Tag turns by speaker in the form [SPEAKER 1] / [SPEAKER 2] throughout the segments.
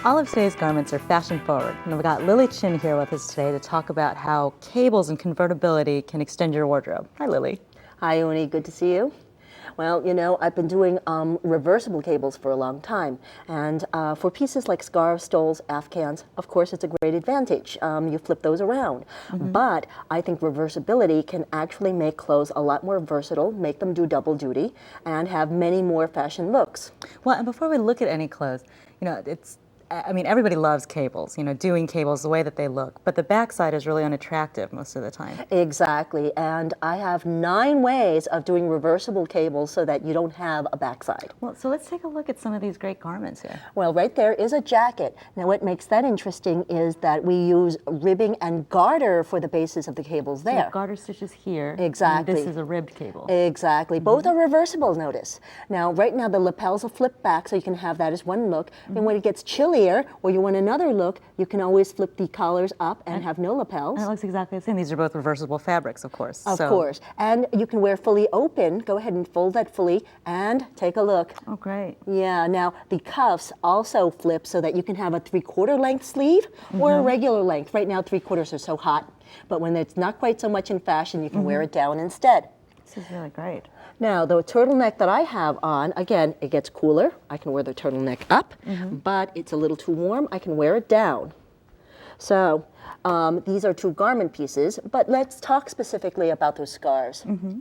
[SPEAKER 1] All of today's garments are fashion forward, and we've got Lily Chin here with us today to talk about how cables and convertibility can extend your wardrobe. Hi, Lily.
[SPEAKER 2] Hi, Uni. Good to see you. Well, you know, I've been doing reversible cables for a long time, and for pieces like scarves, stoles, afghans, of course, it's a great advantage. You flip those around. But I think reversibility can actually make clothes a lot more versatile, make them do double duty, and have many more fashion looks.
[SPEAKER 1] Well, and before we look at any clothes, I mean, everybody loves cables, doing cables the way that they look, but the backside is really unattractive most of the time.
[SPEAKER 2] Exactly, and I have 9 ways of doing reversible cables so that you don't have a backside.
[SPEAKER 1] Well, so let's take a look at some of these great garments here.
[SPEAKER 2] Well, right there is a jacket. Now, what makes that interesting is that we use ribbing and garter for the bases of the cables there.
[SPEAKER 1] So garter stitches here.
[SPEAKER 2] Exactly.
[SPEAKER 1] And this is a ribbed cable.
[SPEAKER 2] Exactly. Both are reversible, notice. Now, right now, the lapels will flip back, so you can have that as one look. And when it gets chillier, or you want another look, you can always flip the collars up and have no lapels.
[SPEAKER 1] And it looks exactly the same. These are both reversible fabrics, of course.
[SPEAKER 2] Of course. And you can wear fully open. Go ahead and fold that fully and take a look.
[SPEAKER 1] Oh, great.
[SPEAKER 2] Yeah. Now, the cuffs also flip so that you can have a 3/4 length sleeve or a regular length. Right now, 3/4 are so hot. But when it's not quite so much in fashion, you can wear it down instead.
[SPEAKER 1] This is really great.
[SPEAKER 2] Now, the turtleneck that I have on, again, it gets cooler. I can wear the turtleneck up, but it's a little too warm. I can wear it down. So these are 2 garment pieces, but let's talk specifically about those scarves.
[SPEAKER 1] Well,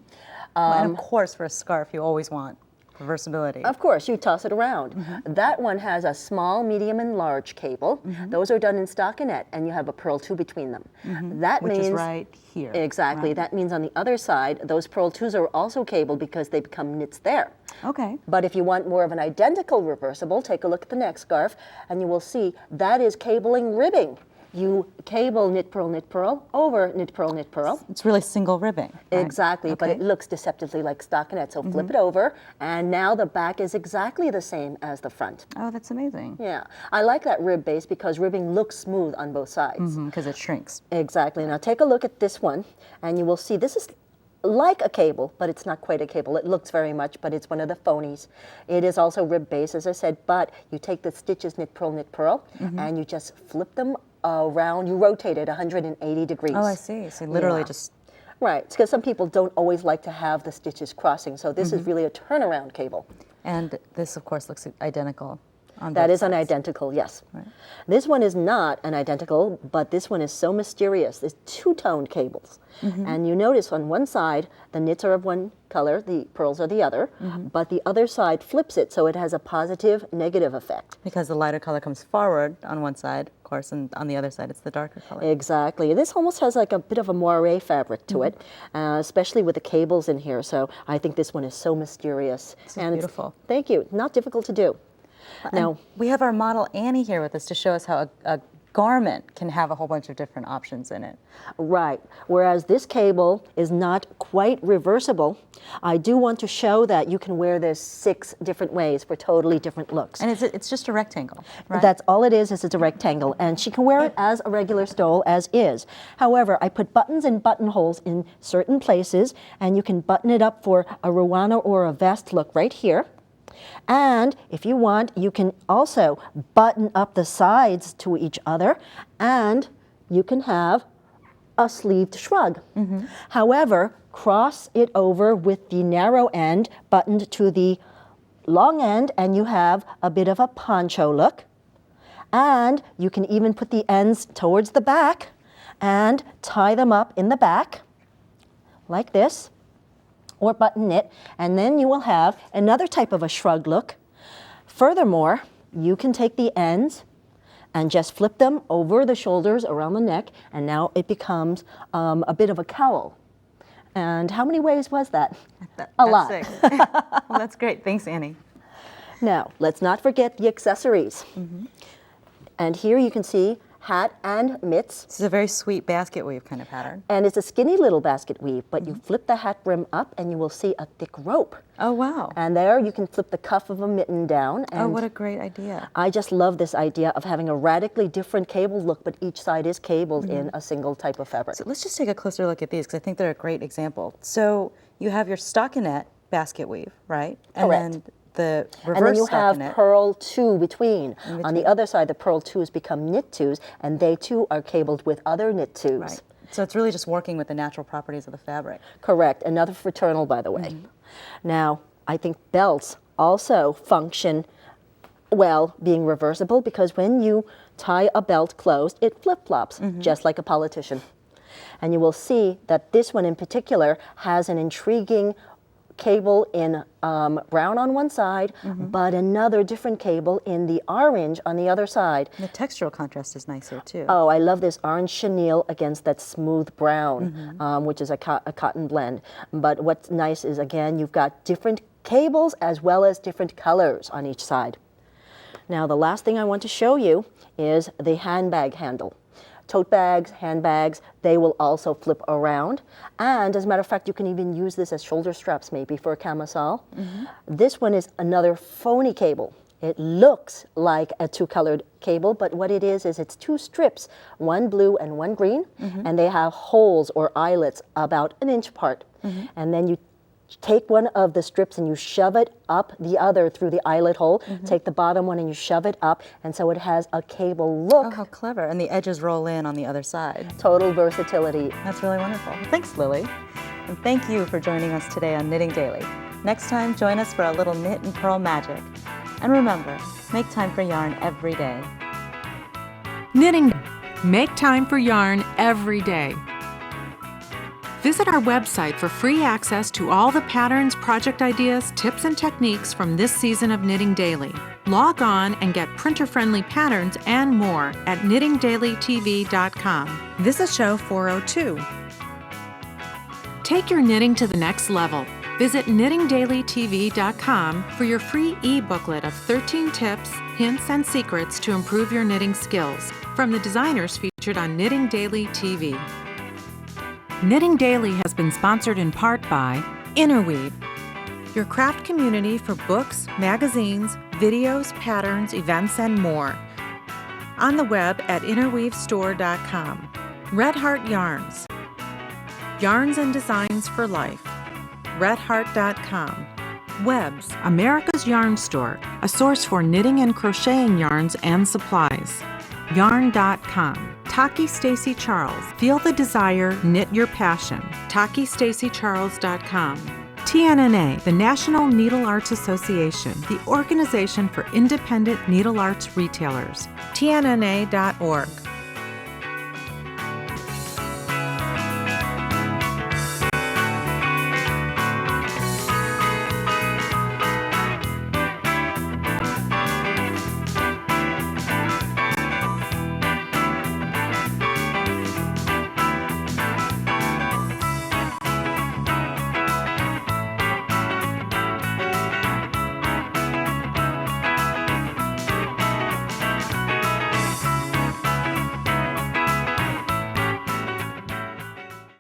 [SPEAKER 1] and of course, for a scarf, you always want reversibility.
[SPEAKER 2] Of course, you toss it around. That one has a small, medium, and large cable. Those are done in stockinette, and you have a purl 2 between them. That
[SPEAKER 1] Which
[SPEAKER 2] means
[SPEAKER 1] is right here.
[SPEAKER 2] Exactly.
[SPEAKER 1] Right.
[SPEAKER 2] That means on the other side, those purl 2s are also cabled because they become knits there.
[SPEAKER 1] Okay.
[SPEAKER 2] But if you want more of an identical reversible, take a look at the next scarf, and you will see that is cabling ribbing. You cable knit purl over knit purl.
[SPEAKER 1] It's really single ribbing. Right?
[SPEAKER 2] Exactly, but
[SPEAKER 1] Okay.
[SPEAKER 2] it looks deceptively like stockinette. So flip it over, and now the back is exactly the same as the front.
[SPEAKER 1] Oh, that's amazing.
[SPEAKER 2] Yeah, I like that rib base because ribbing looks smooth on both sides.
[SPEAKER 1] Because it shrinks.
[SPEAKER 2] Exactly. Now take a look at this one, and you will see this is like a cable, but it's not quite a cable. It looks very much, but it's one of the phonies. It is also rib base, as I said, but you take the stitches knit purl, and you just flip them around. You rotate it 180 degrees.
[SPEAKER 1] Oh, I see. So literally
[SPEAKER 2] Yeah.
[SPEAKER 1] just...
[SPEAKER 2] Right, because some people don't always like to have the stitches crossing, so this is really a turnaround cable.
[SPEAKER 1] And this, of course, looks identical on
[SPEAKER 2] That
[SPEAKER 1] both
[SPEAKER 2] is an
[SPEAKER 1] sides.
[SPEAKER 2] identical, yes.
[SPEAKER 1] Right.
[SPEAKER 2] This one is not an identical, but this one is so mysterious. There's 2-toned cables. And you notice on one side, the knits are of one color, the pearls are the other, but the other side flips it, so it has a positive, negative effect.
[SPEAKER 1] Because the lighter color comes forward on one side, of course, and on the other side it's the darker color.
[SPEAKER 2] Exactly. This almost has like a bit of a moire fabric to it, especially with the cables in here. So I think this one is so mysterious.
[SPEAKER 1] This is beautiful.
[SPEAKER 2] Thank you. Not difficult to do. Now,
[SPEAKER 1] We have our model Annie here with us to show us how a garment can have a whole bunch of different options in it.
[SPEAKER 2] right. Whereas this cable is not quite reversible, I do want to show that you can wear this 6 different ways for totally different looks.
[SPEAKER 1] And it's just a rectangle, right?
[SPEAKER 2] That's all it is it's a rectangle, and she can wear it as a regular stole as is. However, I put buttons and buttonholes in certain places, and you can button it up for a Ruana or a vest look right here. And if you want, you can also button up the sides to each other, and you can have a sleeved shrug. However, cross it over with the narrow end buttoned to the long end, and you have a bit of a poncho look. And you can even put the ends towards the back and tie them up in the back like this, or button it, and then you will have another type of a shrug look. Furthermore, you can take the ends and just flip them over the shoulders around the neck, and now it becomes a bit of a cowl. And how many ways was that? A lot.
[SPEAKER 1] 6. Well, that's great. Thanks, Annie.
[SPEAKER 2] Now, let's not forget the accessories. And here you can see hat and mitts.
[SPEAKER 1] This is a very sweet basket weave kind of pattern.
[SPEAKER 2] And it's a skinny little basket weave, but you flip the hat brim up and you will see a thick rope.
[SPEAKER 1] Oh, wow.
[SPEAKER 2] And there you can flip the cuff of a mitten down. And
[SPEAKER 1] Oh, what a great idea.
[SPEAKER 2] I just love this idea of having a radically different cable look, but each side is cabled in a single type of fabric.
[SPEAKER 1] So let's just take a closer look at these because I think they're a great example. So you have your stockinette basket weave, right? And
[SPEAKER 2] Correct.
[SPEAKER 1] then the reverse
[SPEAKER 2] And then you
[SPEAKER 1] stuff
[SPEAKER 2] have
[SPEAKER 1] in it.
[SPEAKER 2] purl 2 between.
[SPEAKER 1] In
[SPEAKER 2] On the other side, the purl 2s become knit 2s, and they too are cabled with other knit 2s.
[SPEAKER 1] Right. So it's really just working with the natural properties of the fabric.
[SPEAKER 2] Correct. Another fraternal, by the way. Now, I think belts also function well being reversible, because when you tie a belt closed, it flip-flops, just like a politician. And you will see that this one in particular has an intriguing cable in brown on one side, but another different cable in the orange on the other side.
[SPEAKER 1] And the textural contrast is nice here too.
[SPEAKER 2] Oh, I love this orange chenille against that smooth brown, which is a cotton blend. But what's nice is, again, you've got different cables as well as different colors on each side. Now, the last thing I want to show you is the handbag handle. Tote bags, handbags, they will also flip around. And as a matter of fact, you can even use this as shoulder straps maybe for a camisole. This one is another phony cable. It looks like a two-colored cable, but what it is it's two strips, one blue and one green, and they have holes or eyelets about an inch apart. And then you take one of the strips and you shove it up the other through the eyelet hole. Take the bottom one and you shove it up, and so it has a cable look.
[SPEAKER 1] Oh, how clever. And the edges roll in on the other side.
[SPEAKER 2] Total versatility.
[SPEAKER 1] That's really wonderful. Thanks, Lily. And thank you for joining us today on Knitting Daily. Next time, join us for a little knit and purl magic. And remember, make time for yarn every day.
[SPEAKER 3] Knitting. Make time for yarn every day. Visit our website for free access to all the patterns, project ideas, tips, and techniques from this season of Knitting Daily. Log on and get printer-friendly patterns and more at knittingdailytv.com. This is show 402. Take your knitting to the next level. Visit knittingdailytv.com for your free e-booklet of 13 tips, hints, and secrets to improve your knitting skills from the designers featured on Knitting Daily TV. Knitting Daily has been sponsored in part by Interweave, your craft community for books, magazines, videos, patterns, events, and more. On the web at interweavestore.com. Red Heart Yarns, yarns and designs for life. redheart.com. Webs, America's Yarn Store, a source for knitting and crocheting yarns and supplies. Yarn.com. Taki Stacy Charles. Feel the desire, knit your passion. TakiStacyCharles.com. TNNA, the National Needle Arts Association, the organization for independent needle arts retailers. TNNA.org.